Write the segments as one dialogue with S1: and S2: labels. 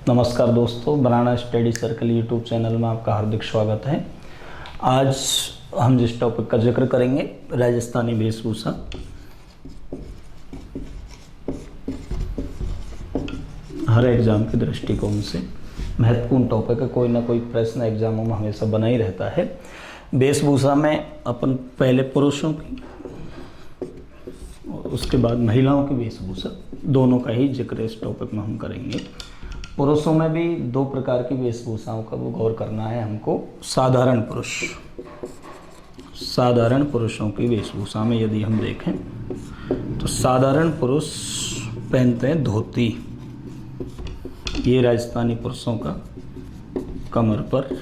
S1: नमस्कार दोस्तों, बनाना study circle YouTube channel में आपका हार्दिक स्वागत है। आज हम जिस टॉपिक का जिक्र करेंगे राजस्थानी वेशभूषा। हर एग्जाम के दृष्टिकोण से महत्वपूर्ण टॉपिक है, कोई ना कोई प्रश्न एग्जामों में हमेशा बना ही रहता है। वेशभूषा में अपन पहले पुरुषों की और उसके बाद महिलाओं की वेशभूषा, दोनों का ही जिक्र इस टॉपिक में हम करेंगे। पुरुषों में भी दो प्रकार की वेशभूषाओं का गौर करना है हमको। साधारण पुरुष, साधारण पुरुषों की वेशभूषा में यदि हम देखें तो साधारण पुरुष पहनते हैं धोती। ये राजस्थानी पुरुषों का कमर पर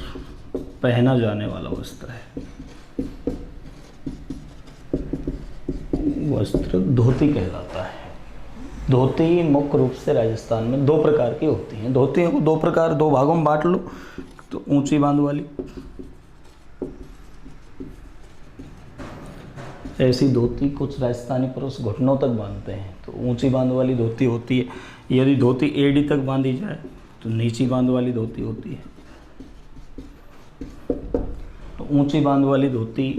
S1: पहना जाने वाला वस्त्र है। वस्त्र धोती कहलाता है। धोती मुख्य रूप से राजस्थान में दो प्रकार की होती हैं। धोतियों को दो भागों में बांट लो तो ऊंची बांध वाली, ऐसी धोती कुछ राजस्थानी पुरुष घुटनों तक बांधते हैं, तो ऊंची बांध वाली धोती होती है। यदि धोती एड़ी तक बांधी जाए तो नीची बांध वाली धोती होती है। तो ऊंची बांध वाली धोती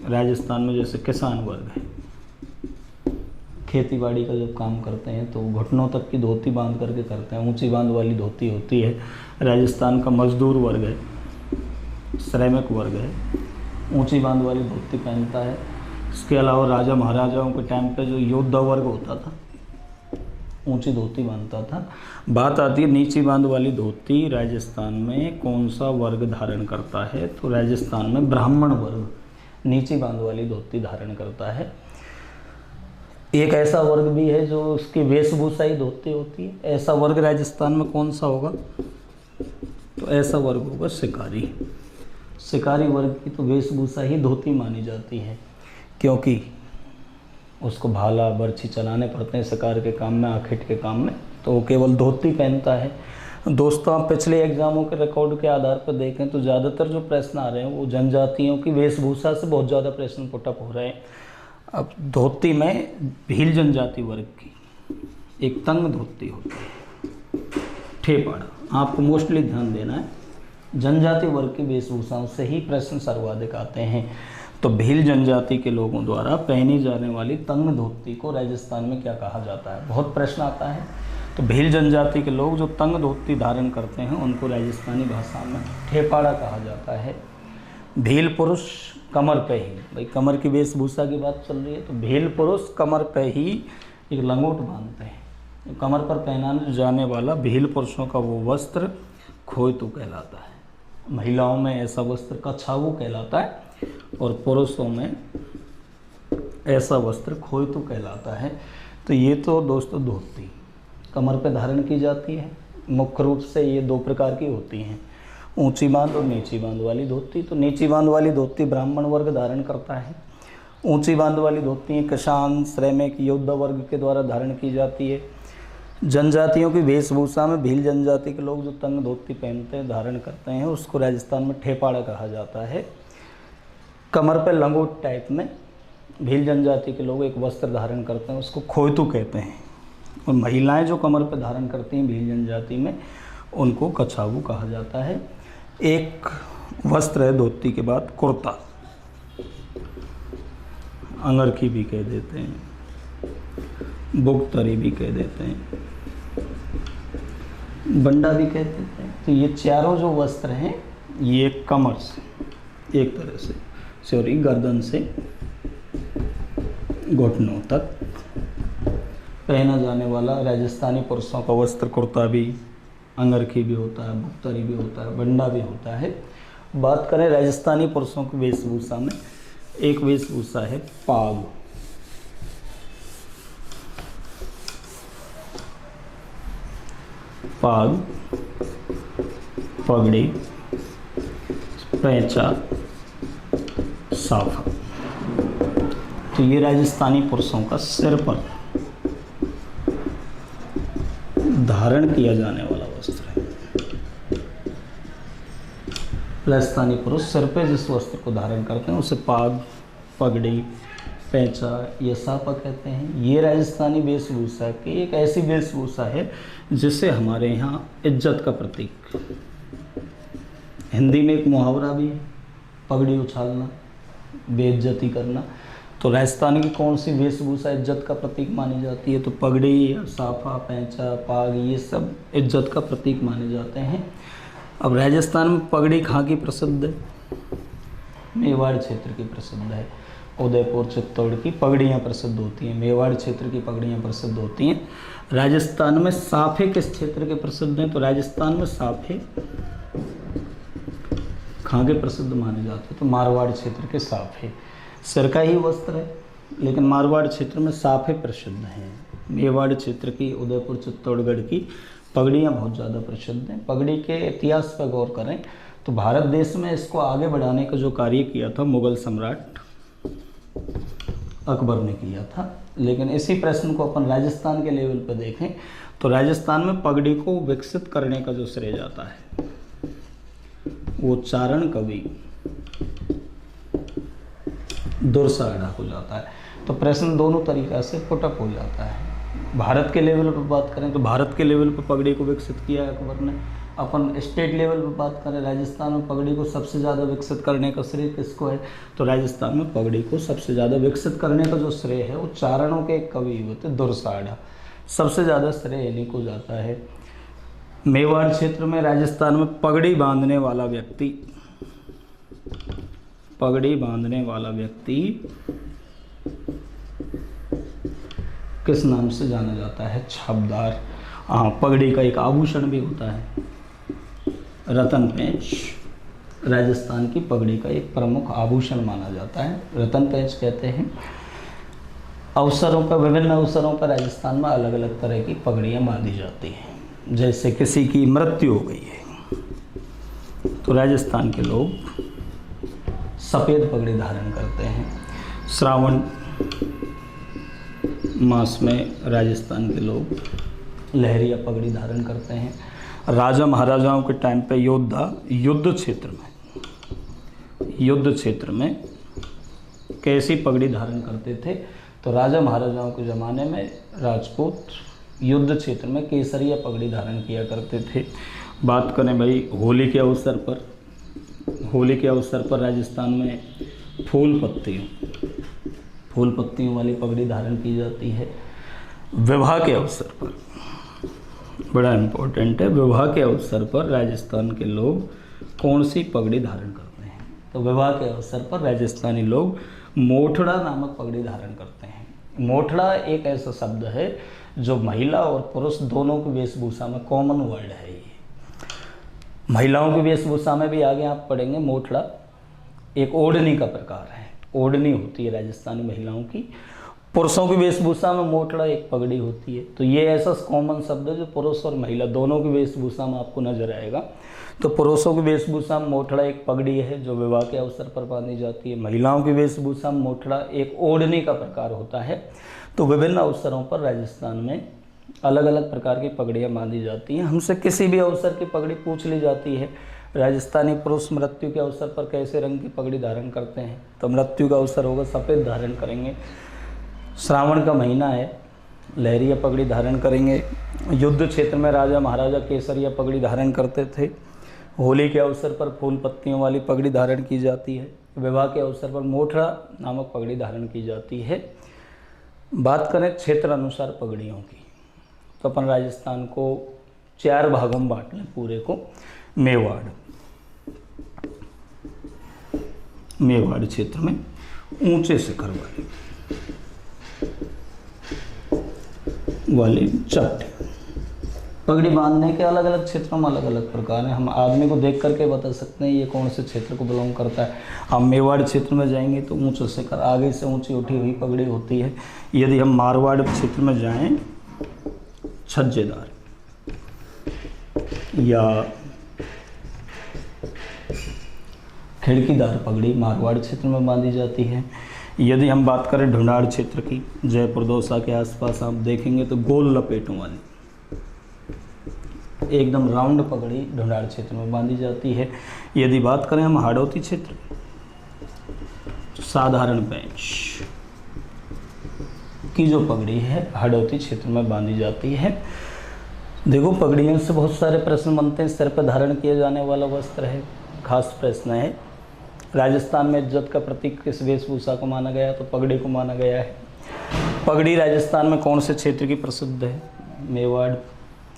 S1: राजस्थान में जैसे किसान वर्ग है, खेती बाड़ी का जब काम करते हैं तो घुटनों तक की धोती बांध करके करते हैं, ऊंची बांध वाली धोती होती है। राजस्थान का मजदूर वर्ग है, श्रमिक वर्ग है, ऊंची बांध वाली धोती पहनता है। इसके अलावा राजा महाराजाओं के टाइम पे जो योद्धा वर्ग होता था ऊंची धोती बांधता था। बात आती है नीची बांध वाली धोती राजस्थान में कौन सा वर्ग धारण करता है, तो राजस्थान में ब्राह्मण वर्ग नीची बांध वाली धोती धारण करता है। एक ऐसा वर्ग भी है जो उसकी वेशभूषा ही धोती होती है। ऐसा वर्ग राजस्थान में कौन सा होगा, तो ऐसा वर्ग होगा शिकारी। शिकारी वर्ग की तो वेशभूषा ही धोती मानी जाती है, क्योंकि उसको भाला बर्छी चलाने पड़ते हैं शिकार के काम में, आखिट के काम में, तो वो केवल धोती पहनता है। दोस्तों, आप पिछले एग्जामों के रिकॉर्ड के आधार पर देखें तो ज़्यादातर जो प्रश्न आ रहे हैं वो जनजातियों की वेशभूषा से बहुत ज़्यादा प्रश्न पुटअप हो रहे हैं। अब धोती में भील जनजाति वर्ग की एक तंग धोती होती है, ठेपाड़ा। आपको मोस्टली ध्यान देना है, जनजाति वर्ग की वेशभूषाओं से ही प्रश्न सर्वाधिक आते हैं। तो भील जनजाति के लोगों द्वारा पहनी जाने वाली तंग धोती को राजस्थान में क्या कहा जाता है, बहुत प्रश्न आता है। तो भील जनजाति के लोग जो तंग धोती धारण करते हैं उनको राजस्थानी भाषा में ठेपाड़ा कहा जाता है। भील पुरुष कमर पे ही, भाई कमर की वेशभूषा की बात चल रही है, तो भील पुरुष कमर पे ही एक लंगोट बांधते हैं। कमर पर पहनाने जाने वाला भील पुरुषों का वो वस्त्र खोयतू कहलाता है। महिलाओं में ऐसा वस्त्र कछावू कहलाता है और पुरुषों में ऐसा वस्त्र खोयतू कहलाता है। तो ये तो दोस्तों धोती कमर पे धारण की जाती है। मुख्य रूप से ये दो प्रकार की होती हैं, ऊंची बांध और नीची बांध वाली धोती। तो नीची बांध वाली धोती ब्राह्मण वर्ग धारण करता है। ऊंची बांध वाली धोती किसान श्रमिक योद्धा वर्ग के द्वारा धारण की जाती है। जनजातियों की वेशभूषा में भील जनजाति के लोग जो तंग धोती पहनते हैं धारण करते हैं उसको राजस्थान में ठेपाड़ा कहा जाता है। कमर पर लंगोट टाइप में भील जनजाति के लोग एक वस्त्र धारण करते हैं, उसको खोयतू कहते हैं। और महिलाएं जो कमर पर धारण करती हैं भील जनजाति में उनको कछावू कहा जाता है। एक वस्त्र है धोती के बाद कुर्ता, अंगरखी भी कह देते हैं, बुगतरी भी कह देते हैं, बंडा भी कह देते हैं। तो ये चारों जो वस्त्र हैं ये कमर से एक तरह से सॉरी गर्दन से घुटनों तक पहना जाने वाला राजस्थानी पुरुषों का वस्त्र कुर्ता भी, अंगरखी भी होता है, बुगतरी भी होता है, बंडा भी होता है। बात करें राजस्थानी पुरुषों की वेशभूषा में, एक वेशभूषा है पाग। पाग, पगड़ी, पैंचा, साफा। तो ये राजस्थानी पुरुषों का सिर पर धारण किया जाने वाला वस्त्र है। राजस्थानी पुरुष सिर पे जिस वस्त्र को धारण करते हैं उसे पाग, पगड़ी, पैंचा या साफा कहते हैं। ये राजस्थानी वेशभूषा की एक ऐसी वेशभूषा है जिससे हमारे यहाँ इज्जत का प्रतीक। हिंदी में एक मुहावरा भी है, पगड़ी उछालना, बेइज्जती करना। तो राजस्थान की कौन सी वेशभूषा इज्जत का प्रतीक मानी जाती है? तो पगड़ी, साफा, पैंचा, पाग, ये सब इज्जत का प्रतीक माने जाते हैं। अब राजस्थान में पगड़ी कहाँ की प्रसिद्ध है? मेवाड़ क्षेत्र की प्रसिद्ध है। उदयपुर, चित्तौड़ की पगड़ियाँ प्रसिद्ध होती हैं, मेवाड़ क्षेत्र की पगड़ियाँ प्रसिद्ध होती हैं। राजस्थान में साफे किस क्षेत्र के प्रसिद्ध हैं? तो राजस्थान में साफे कहाँ के प्रसिद्ध माने जाते हैं? तो मारवाड़ क्षेत्र के साफे। सिर का ही वस्त्र है, लेकिन मारवाड़ क्षेत्र में साफे प्रसिद्ध हैं। मेवाड़ क्षेत्र की, उदयपुर, चित्तौड़गढ़ की पगड़ियाँ बहुत ज़्यादा प्रसिद्ध हैं। पगड़ी के इतिहास पर गौर करें तो भारत देश में इसको आगे बढ़ाने का जो कार्य किया था मुग़ल सम्राट अकबर ने किया था। लेकिन इसी प्रश्न को अपन राजस्थान के लेवल पर देखें तो राजस्थान में पगड़ी को विकसित करने का जो श्रेय जाता है वो चारण कवि दुर्साढ़ा को जाता है। तो प्रश्न दोनों तरीक़ा से पुटअप हो जाता है। भारत के लेवल पर बात करें तो भारत के लेवल पर पगड़ी को विकसित किया है अकबर ने। अपन स्टेट लेवल पर बात करें, राजस्थान में पगड़ी को सबसे ज़्यादा विकसित करने का श्रेय किसको है? तो राजस्थान में पगड़ी को सबसे ज़्यादा विकसित करने का जो श्रेय है वो चारणों के एक कवि होते दुर्साढ़ा, सबसे ज़्यादा श्रेय इन्हीं को जाता है। मेवाड़ क्षेत्र में राजस्थान में पगड़ी बांधने वाला व्यक्ति किस नाम से जाना जाता है? छापदार। हाँ, पगड़ी का एक आभूषण भी होता है रतन पैंच। राजस्थान की पगड़ी का एक प्रमुख आभूषण माना जाता है, रतन पैंच कहते हैं। अवसरों पर, विभिन्न अवसरों पर राजस्थान में अलग अलग तरह की पगड़ियाँ बांधी जाती हैं। जैसे किसी की मृत्यु हो गई है तो राजस्थान के लोग सफ़ेद पगड़ी धारण करते हैं। श्रावण मास में राजस्थान के लोग लहरिया पगड़ी धारण करते हैं। राजा महाराजाओं के टाइम पे योद्धा युद्ध क्षेत्र में कैसी पगड़ी धारण करते थे? तो राजा महाराजाओं के ज़माने में राजपूत युद्ध क्षेत्र में केसरिया पगड़ी धारण किया करते थे। बात करें भाई होली के अवसर पर राजस्थान में फूल पत्तियों वाली पगड़ी धारण की जाती है। विवाह के अवसर पर, बड़ा इम्पोर्टेंट है, विवाह के अवसर पर राजस्थान के लोग कौन सी पगड़ी धारण करते हैं? तो विवाह के अवसर पर राजस्थानी लोग मोठड़ा नामक पगड़ी धारण करते हैं। मोठड़ा एक ऐसा शब्द है जो महिला और पुरुष दोनों की वेशभूषा में कॉमन वर्ड है। ये महिलाओं की वेशभूषा में भी आगे आप पढ़ेंगे। मोठड़ा एक ओढ़नी का प्रकार है, ओढ़नी होती है राजस्थानी महिलाओं की। पुरुषों की वेशभूषा में मोठड़ा एक पगड़ी होती है। तो ये ऐसा कॉमन शब्द है जो पुरुष और महिला दोनों की वेशभूषा में आपको नजर आएगा। तो पुरुषों की वेशभूषा में मोठड़ा एक पगड़ी है जो विवाह के अवसर पर बांधी जाती है। महिलाओं की वेशभूषा में मोठड़ा एक ओढ़नी का प्रकार होता है। तो विभिन्न अवसरों पर राजस्थान में अलग अलग प्रकार की पगड़ियाँ बांधी जाती हैं। हमसे किसी भी अवसर की पगड़ी पूछ ली जाती है, राजस्थानी पुरुष मृत्यु के अवसर पर कैसे रंग की पगड़ी धारण करते हैं? तो मृत्यु का अवसर होगा सफ़ेद धारण करेंगे। श्रावण का महीना है, लहरिया पगड़ी धारण करेंगे। युद्ध क्षेत्र में राजा महाराजा केसरिया पगड़ी धारण करते थे। होली के अवसर पर फूल पत्तियों वाली पगड़ी धारण की जाती है। विवाह के अवसर पर मोठड़ा नामक पगड़ी धारण की जाती है। बात करें क्षेत्र अनुसार पगड़ियों की तो अपन राजस्थान को 4 भागों में बांट लें पूरे को। मेवाड़ क्षेत्र में ऊंचे शिखर वाली चट्टी। पगड़ी बांधने के अलग अलग क्षेत्रों में अलग अलग प्रकार हैं। हम आदमी को देख करके बता सकते हैं ये कौन से क्षेत्र को बिलोंग करता है। हम मेवाड़ क्षेत्र में जाएंगे तो ऊंचे शिखर, आगे से ऊंची उठी हुई पगड़ी होती है। यदि हम मारवाड़ क्षेत्र में जाएं, छज्जेदार या खिड़कीदार पगड़ी मारवाड़ क्षेत्र में बांधी जाती है। यदि हम बात करें ढूंढाड़ क्षेत्र की, जयपुर दौसा के आसपास आप देखेंगे तो गोल लपेटों वाली एकदम राउंड पगड़ी ढूंढाड़ क्षेत्र में बांधी जाती है। यदि बात करें हम हाड़ौती क्षेत्र, साधारण पैंच की जो पगड़ी है हड़ौती क्षेत्र में बांधी जाती है। देखो पगड़ियों से बहुत सारे प्रश्न बनते हैं। सिर पर धारण किया जाने वाला वस्त्र है, खास प्रश्न है। राजस्थान में इज्जत का प्रतीक किस वेशभूषा को माना गया? तो पगड़ी को माना गया है। पगड़ी राजस्थान में कौन से क्षेत्र की प्रसिद्ध है? मेवाड़।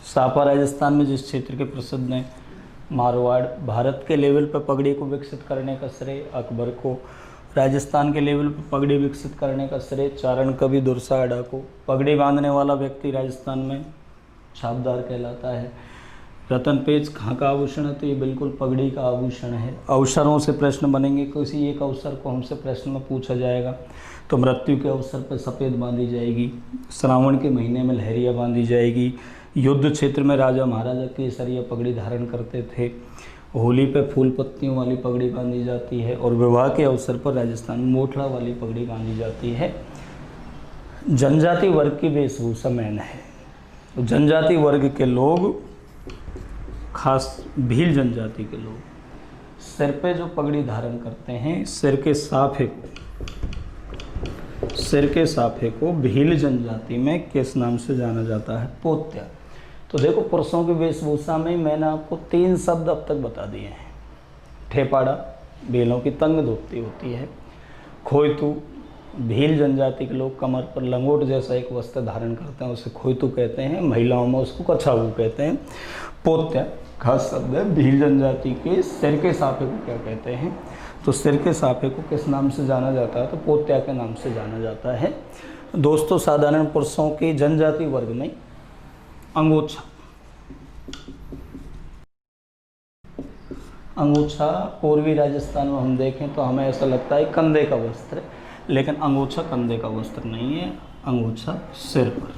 S1: सापा राजस्थान में जिस क्षेत्र के प्रसिद्ध हैं? मारवाड़। भारत के लेवल पर पगड़ी को विकसित करने का श्रेय अकबर को। राजस्थान के लेवल पर पगड़ी विकसित करने का श्रेय चारण कवि दुर्साहड़ा को। पगड़ी बांधने वाला व्यक्ति राजस्थान में छापदार कहलाता है। रतन पेच कहाँ का आभूषण है? तो ये बिल्कुल पगड़ी का आभूषण है। अवसरों से प्रश्न बनेंगे, किसी एक अवसर को हमसे प्रश्न में पूछा जाएगा। तो मृत्यु के अवसर पर सफ़ेद बांधी जाएगी, श्रावण के महीने में लहरिया बांधी जाएगी, युद्ध क्षेत्र में राजा महाराजा केसरिया पगड़ी धारण करते थे, होली पे फूल पत्तियों वाली पगड़ी बांधी जाती है, और विवाह के अवसर पर राजस्थान में मोठला वाली पगड़ी बांधी जाती है। जनजाति वर्ग की वेशभूषा मैन है। तो जनजाति वर्ग के लोग, खास भील जनजाति के लोग, सिर पे जो पगड़ी धारण करते हैं, सिर के साफे को भील जनजाति में किस नाम से जाना जाता है? पोत्या। तो देखो पुरुषों की वेशभूषा में मैंने आपको 3 शब्द अब तक बता दिए हैं। ठेपाड़ा, भीलों की तंग धोती होती है। खोयतू, भील जनजाति के लोग कमर पर लंगोट जैसा एक वस्त्र धारण करते हैं, उसे खोयतू कहते हैं। महिलाओं में उसको कछाऊ कहते हैं। पोत्या खास शब्द है। भील जनजाति के सिर के साफे को क्या कहते हैं? तो सिर के साफे को किस नाम से जाना जाता है? तो पोत्या के नाम से जाना जाता है। दोस्तों, साधारण पुरुषों के जनजाति वर्ग में अंगोछा, पूर्वी राजस्थान में हम देखें तो हमें ऐसा लगता है कंधे का वस्त्र है, लेकिन अंगोछा कंधे का वस्त्र नहीं है। अंगोछा सिर पर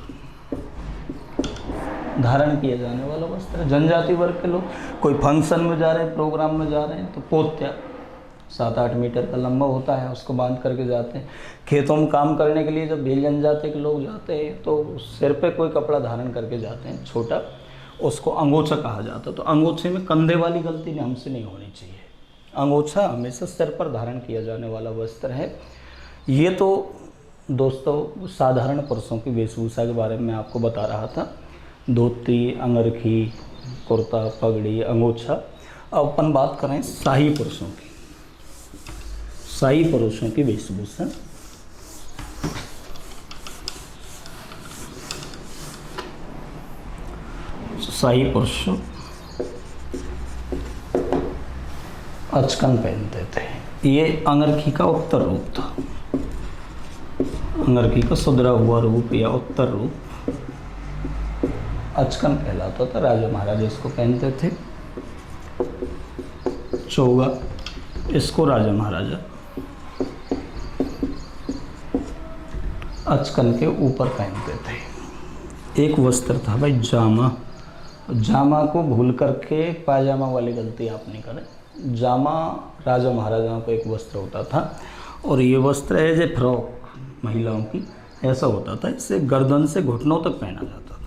S1: धारण किया जाने वाला वस्त्र। जनजाति वर्ग के लोग कोई फंक्शन में जा रहे हैं, प्रोग्राम में जा रहे हैं, तो पोत्या 7-8 मीटर का लंबा होता है, उसको बांध करके जाते हैं। खेतों में काम करने के लिए जब भील जनजाति के लोग जाते हैं तो सिर पे कोई कपड़ा धारण करके जाते हैं छोटा, उसको अंगोछा कहा जाता है। तो अंगोछे में कंधे वाली गलती हमसे नहीं होनी चाहिए। अंगोछा हमेशा सिर पर धारण किया जाने वाला वस्त्र है। ये तो दोस्तों साधारण पुरुषों की वेशभूषा के बारे में आपको बता रहा था। धोती, अंगरखी, कुर्ता, पगड़ी, अंगोछा। अब अपन बात करें शाही पुरुषों की। शाही पुरुषों की वेशभूषा। शाही पुरुष अचकन पहनते थे। ये अंगरखी का उत्तर रूप था। अंगरखी का सुधरा हुआ रूप या उत्तर रूप अचकन कहलाता था। राजा महाराजा इसको पहनते थे। चोगा, इसको राजा महाराजा अचकन के ऊपर पहनते थे। एक वस्त्र था भाई जामा। जामा को भूल करके पायजामा वाली गलती आप नहीं करें। जामा राजा महाराजाओं का एक वस्त्र होता था, और ये वस्त्र है जो फ्रॉक महिलाओं की ऐसा होता था। इसे गर्दन से घुटनों तक पहना जाता था,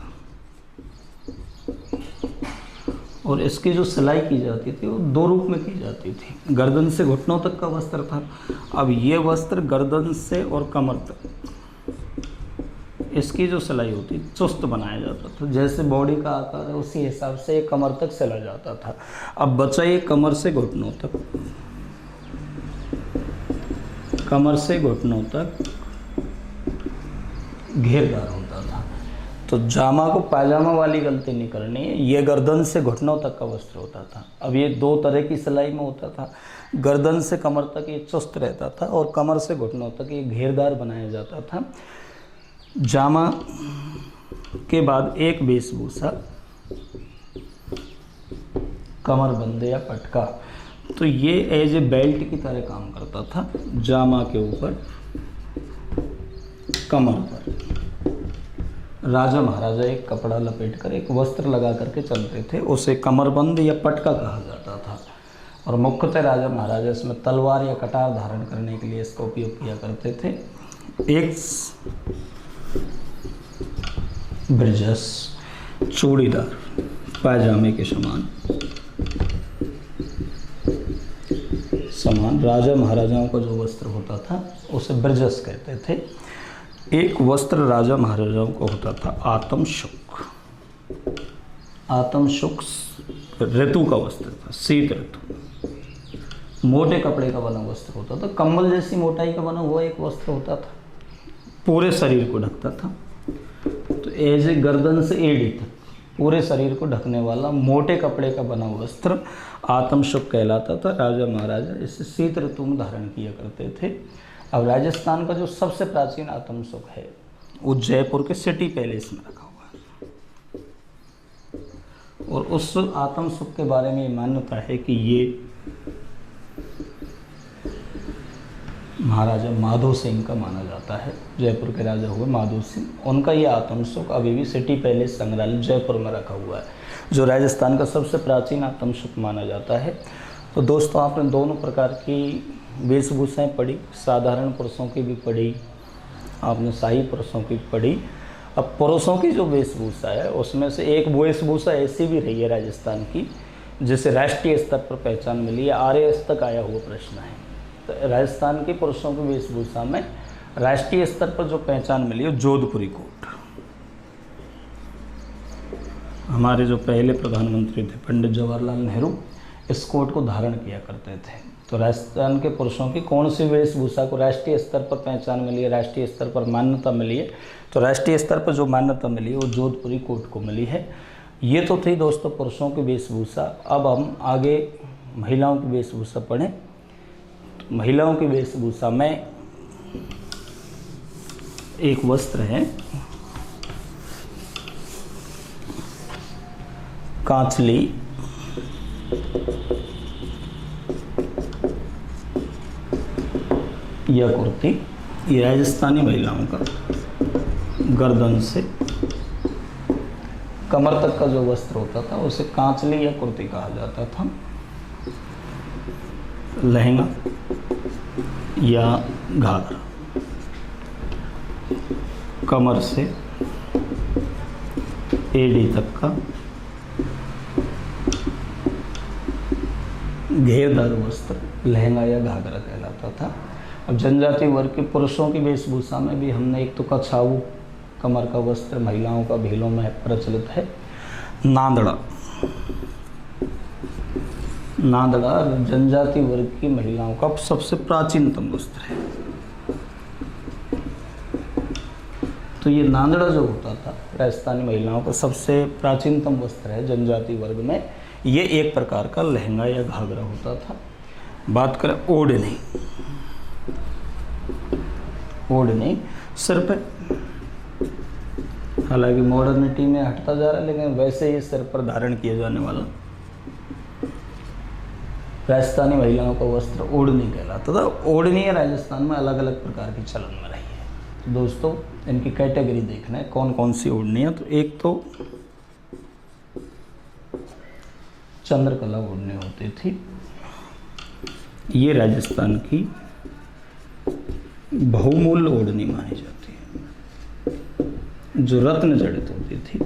S1: और इसकी जो सिलाई की जाती थी वो 2 रूप में की जाती थी। गर्दन से घुटनों तक का वस्त्र था। अब ये वस्त्र गर्दन से और कमर तक इसकी जो सिलाई होती चुस्त बनाया जाता था। जैसे बॉडी का आकार है उसी हिसाब से ये कमर तक सिला जाता था। अब बचा ये कमर से घुटनों तक, कमर से घुटनों तक घेरदार होता था। तो जामा को पायजामा वाली गलती नहीं करनी है। ये गर्दन से घुटनों तक का वस्त्र होता था। अब ये 2 तरह की सिलाई में होता था। गर्दन से कमर तक ये चुस्त रहता था, और कमर से घुटनों तक ये घेरदार बनाया जाता था। जामा के बाद एक वेशभूषा कमरबंद या पटका। तो ये एज ए बेल्ट की तरह काम करता था। जामा के ऊपर कमर पर राजा महाराजा एक कपड़ा लपेट कर एक वस्त्र लगा करके चलते थे, उसे कमरबंद या पटका कहा जाता था। और मुख्यतः राजा महाराजा इसमें तलवार या कटार धारण करने के लिए इसका उपयोग किया करते थे। एक ब्रजस, चूड़ीदार, पायजामे के समान राजा महाराजाओं का जो वस्त्र होता था उसे ब्रजस कहते थे। एक वस्त्र राजा महाराजाओं को होता था आत्मशुक। आत्मशुक ऋतु का वस्त्र था, शीत ऋतु। मोटे कपड़े का बना वस्त्र होता था, कंबल जैसी मोटाई का बना हुआ एक वस्त्र होता था, पूरे शरीर को ढकता था। तो ऐसे गर्दन से एड़ी तक पूरे शरीर को ढकने वाला मोटे कपड़े का बना वस्त्र आत्मशुक कहलाता था। राजा महाराजा इसे शीत ऋतु में धारण किया करते थे। अब राजस्थान का जो सबसे प्राचीन आत्मशुक है वो जयपुर के सिटी पैलेस में रखा हुआ है। और उस आत्मशुक के बारे में ये मान्यता है कि ये महाराजा माधो सिंह का माना जाता है। जयपुर के राजा हुए माधो सिंह, उनका ये आत्मशुक अभी भी सिटी पैलेस संग्रहालय जयपुर में रखा हुआ है, जो राजस्थान का सबसे प्राचीन आत्मशुक माना जाता है। तो दोस्तों, आपने दोनों प्रकार की वेशभूषाएं पढ़ी, साधारण पुरुषों की भी पढ़ी, आपने शाही पुरुषों की पढ़ी। अब पुरुषों की जो वेशभूषा है उसमें से एक वेशभूषा ऐसी भी रही है राजस्थान की जिसे राष्ट्रीय स्तर पर पहचान मिली है। RAS तक आया हुआ प्रश्न है। तो राजस्थान के पुरुषों की वेशभूषा में राष्ट्रीय स्तर पर जो पहचान मिली है जोधपुरी कोट। हमारे जो पहले प्रधानमंत्री थे पंडित जवाहरलाल नेहरू इस कोट को धारण किया करते थे। तो राजस्थान के पुरुषों की कौन सी वेशभूषा को राष्ट्रीय स्तर पर पहचान मिली है, राष्ट्रीय स्तर पर मान्यता मिली है? तो राष्ट्रीय स्तर पर जो मान्यता मिली है वो जोधपुरी कोट को मिली है। ये तो थी दोस्तों पुरुषों की वेशभूषा। अब हम आगे महिलाओं की वेशभूषा पढ़ें। तो महिलाओं की वेशभूषा में एक वस्त्र है कांचली, या कुर्ती। ये राजस्थानी महिलाओं का गर्दन से कमर तक का जो वस्त्र होता था उसे कांचली या कुर्ती कहा जाता था। लहंगा या घाघरा कमर से एड़ी तक का घेरदार वस्त्र लहंगा या घाघरा कहलाता था। अब जनजाति वर्ग के पुरुषों की वेशभूषा में भी हमने एक तो कछाऊ कमर का वस्त्र महिलाओं का भीलों में प्रचलित है। नांदड़ा, नांदड़ा जनजाति वर्ग की महिलाओं का सबसे प्राचीनतम वस्त्र है। तो ये नांदड़ा जो होता था राजस्थानी महिलाओं का सबसे प्राचीनतम वस्त्र है जनजाति वर्ग में। ये एक प्रकार का लहंगा या घाघरा होता था। बात करें ओढ़नी, ओढ़नी सिर पे, हालांकि मॉडर्निटी में हटता जा रहा है लेकिन वैसे ही सिर पर धारण किया जाने वाला राजस्थानी महिलाओं का वस्त्र ओढ़नी कहलाता था। ओढ़नी राजस्थान में अलग अलग प्रकार की चलन में रही है। तो दोस्तों इनकी कैटेगरी देखना है कौन कौन सी ओढ़नी है। तो एक तो चंद्रकला ओढ़नी होती थी, ये राजस्थान की बहुमूल्य ओढ़नी मानी जाती है, जो रत्न जड़ित होती थी।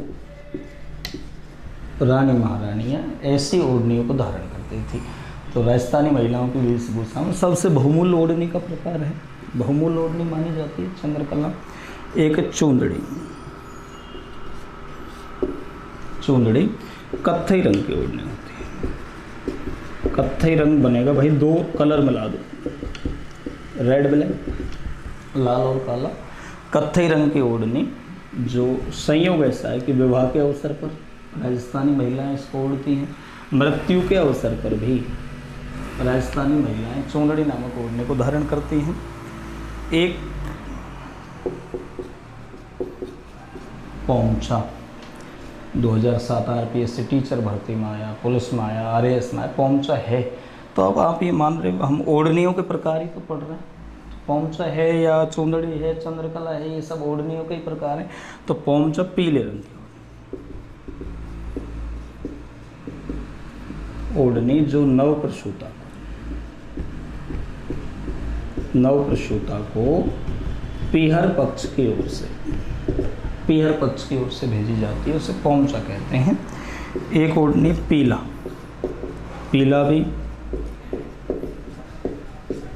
S1: रानी महारानियाँ ऐसी ओढ़नियों को धारण करती थी। तो राजस्थानी महिलाओं की वेशभूषा में सबसे बहुमूल्य ओढ़नी का प्रकार है, बहुमूल्य ओढ़नी मानी जाती है चंद्रकला। एक चूंदड़ी, चूंदड़ी कत्थई रंग की ओढ़नी होती है। कत्थई रंग बनेगा भाई, दो कलर मिला दो, रेड ब्लैक, लाल और काला। कत्थई रंग की ओढ़नी जो संयोग ऐसा है कि विवाह के अवसर पर राजस्थानी महिलाएं इसको ओढ़ती हैं। मृत्यु के अवसर पर भी राजस्थानी महिलाएं चूंदड़ी नामक ओढ़ने को धारण करती हैं। एक पोंचा 2007 RPSC टीचर भर्ती में आया, पुलिस में आया, RAS में आया, पोंचा है। तो अब आप ये मान रहे हो हम ओढ़नियों के प्रकार ही तो पढ़ रहे हैं। तो पोंचा है या चूंदड़ी है, चंद्रकला है, ये सब ओढ़नियों के ही प्रकार हैं। तो पोंचा पीले रंग की ओढ़नी जो नवप्रसूता को पीहर पक्ष की ओर से भेजी जाती है, उसे पोंचा कहते हैं। एक ओढ़नी पीला, पीला भी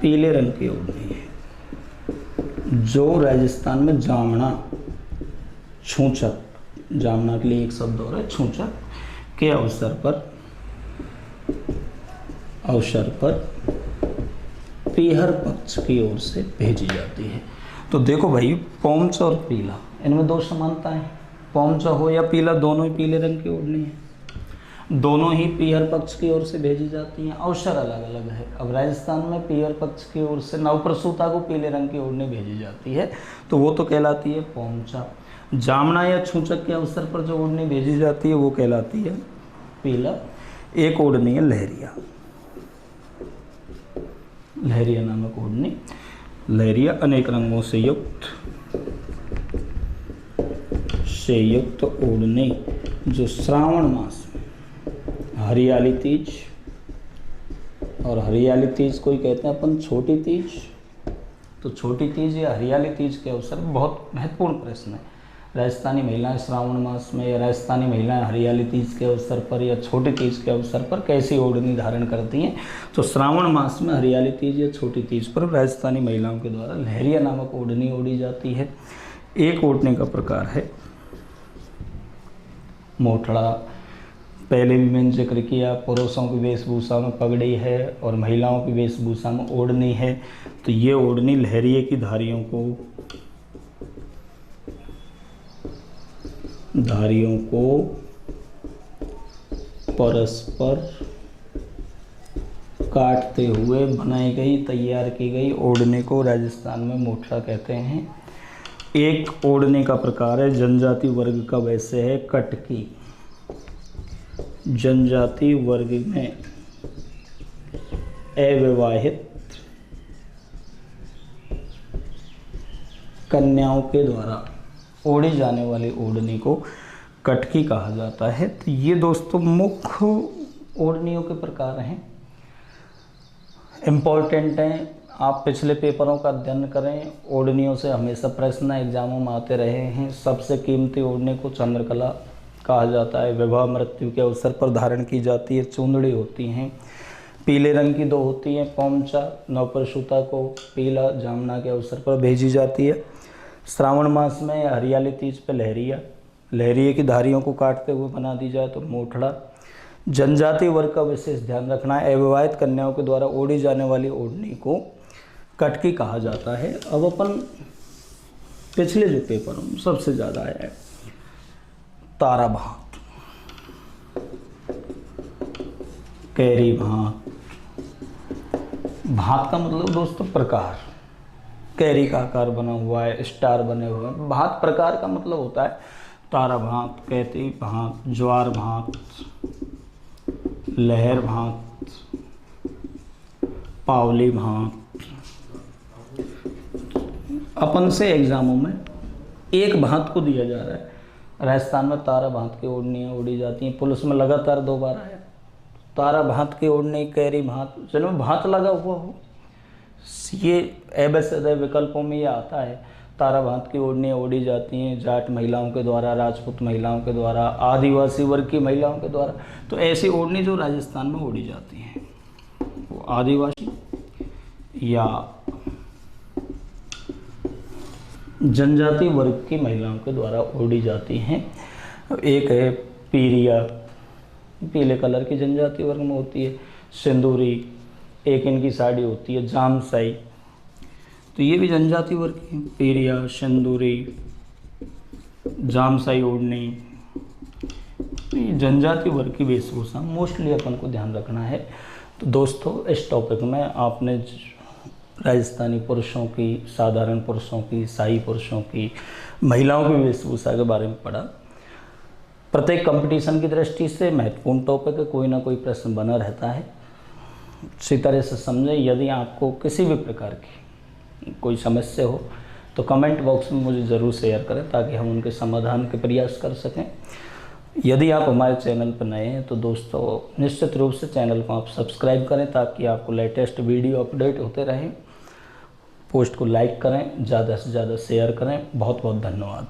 S1: पीले रंग की ओढ़नी है जो राजस्थान में जामना, छूचक, जामना के लिए एक शब्द और है छूचक, के अवसर पर पीहर पक्ष की ओर से भेजी जाती है। तो देखो भाई, पोंच और पीला, इनमें दो समानता है। पोंच हो या पीला, दोनों ही पीले रंग की ओढ़नी है, दोनों ही पीहर पक्ष की ओर से भेजी जाती हैं। अवसर अलग अलग है। अब राजस्थान में पीहर पक्ष की ओर से नवप्रसूता को पीले रंग की ओढ़नी भेजी जाती है, तो वो तो कहलाती है पोंचा। जामना या छूचक के अवसर पर जो ओढ़नी भेजी जाती है वो कहलाती है पीला। एक ओढ़नी है लहरिया, लहरिया नामक ओढ़नी। लहरिया अनेक रंगों से युक्त ओढ़नी जो श्रावण मास में हरियाली तीज, और हरियाली तीज कोई कहते हैं अपन छोटी तीज, तो छोटी तीज या हरियाली तीज के अवसर पर, बहुत महत्वपूर्ण प्रश्न है। राजस्थानी महिलाएं श्रावण मास में या राजस्थानी महिलाएं हरियाली तीज के अवसर पर या छोटी तीज के अवसर पर कैसी ओढ़नी धारण करती हैं? तो श्रावण मास में हरियाली तीज या छोटी तीज पर राजस्थानी महिलाओं के द्वारा लहरिया नामक ओढ़नी ओढ़ी जाती है। एक ओढ़ने का प्रकार है मोठड़ा। पहले भी मैंने जिक्र किया, पुरुषों की वेशभूषा में पगड़ी है और महिलाओं की वेशभूषा में ओढ़नी है। तो ये ओढ़नी लहरिये की धारियों को परस्पर काटते हुए बनाई गई, तैयार की गई ओढ़ने को राजस्थान में मोठड़ा कहते हैं। एक ओढ़ने का प्रकार है जनजाति वर्ग का, वैसे है कटकी। जनजाति वर्ग में अविवाहित कन्याओं के द्वारा ओढ़ी जाने वाली ओढ़नी को कटकी कहा जाता है। तो ये दोस्तों मुख्य ओढ़नियों के प्रकार हैं, इम्पोर्टेंट हैं। आप पिछले पेपरों का अध्ययन करें, ओढ़नियों से हमेशा प्रश्न एग्जामों में आते रहे हैं। सबसे कीमती ओढ़नी को चंद्रकला कहा जाता है, विवाह मृत्यु के अवसर पर धारण की जाती है। चूंदड़ी होती हैं, पीले रंग की दो होती हैं। पोंचा नवप्रसूता को पीला जामना के अवसर पर भेजी जाती है। श्रावण मास में हरियाली तीज पे लहरिये की धारियों को काटते हुए बना दी जाए तो मोठड़ा। जनजाति वर्ग का विशेष ध्यान रखना है, अविवाहित कन्याओं के द्वारा ओढ़ी जाने वाली ओढ़नी को कटकी कहा जाता है। अब अपन पिछले जो पेपरों में सबसे ज़्यादा आया है तारा भात, कैरी भात। भात का मतलब दोस्तों प्रकार, कैरी का आकार बना हुआ है, स्टार बने हुए हैं। भात प्रकार का मतलब होता है तारा भात, कैती भात, ज्वार भात, लहर भात, पावली भात। अपन से एग्जामों में एक भात को दिया जा रहा है। राजस्थान में तारा भात की ओढ़नियाँ ओढ़ी जाती हैं। पुलिस में लगातार 2 बार आया तारा भात की ओढ़नी, कैरी भात, जिनमें भात लगा हुआ हो। ये एबेसदय विकल्पों में ये आता है। तारा भात की ओढ़नियाँ ओढ़ी जाती हैं जाट महिलाओं के द्वारा, राजपूत महिलाओं के द्वारा, आदिवासी वर्ग की महिलाओं के द्वारा। तो ऐसी ओढ़नी जो राजस्थान में ओढ़ी जाती हैं वो आदिवासी या जनजाति वर्ग की महिलाओं के द्वारा ओढ़ी जाती हैं। एक है पीरिया, पीले कलर की जनजाति वर्ग में होती है। सिंदूरी एक इनकी साड़ी होती है। जामसाई, तो ये भी जनजाति वर्ग की। पीरिया, सिंदूरी, जामसाई ओढ़नी, तो ये जनजाति वर्ग की वेशभूषा मोस्टली अपन को ध्यान रखना है। तो दोस्तों इस टॉपिक में आपने राजस्थानी पुरुषों की, साधारण पुरुषों की, शाही पुरुषों की, महिलाओं की वेशभूषा के बारे में पढ़ा। प्रत्येक कंपटीशन की दृष्टि से महत्वपूर्ण टॉपिक है, कोई ना कोई प्रश्न बना रहता है। इसी तरह से समझें। यदि आपको किसी भी प्रकार की कोई समस्या हो तो कमेंट बॉक्स में मुझे ज़रूर शेयर करें ताकि हम उनके समाधान के प्रयास कर सकें। यदि आप हमारे चैनल पर नए हैं तो दोस्तों निश्चित रूप से चैनल को आप सब्सक्राइब करें ताकि आपको लेटेस्ट वीडियो अपडेट होते रहें। पोस्ट को लाइक करें, ज़्यादा से ज़्यादा शेयर करें। बहुत बहुत धन्यवाद।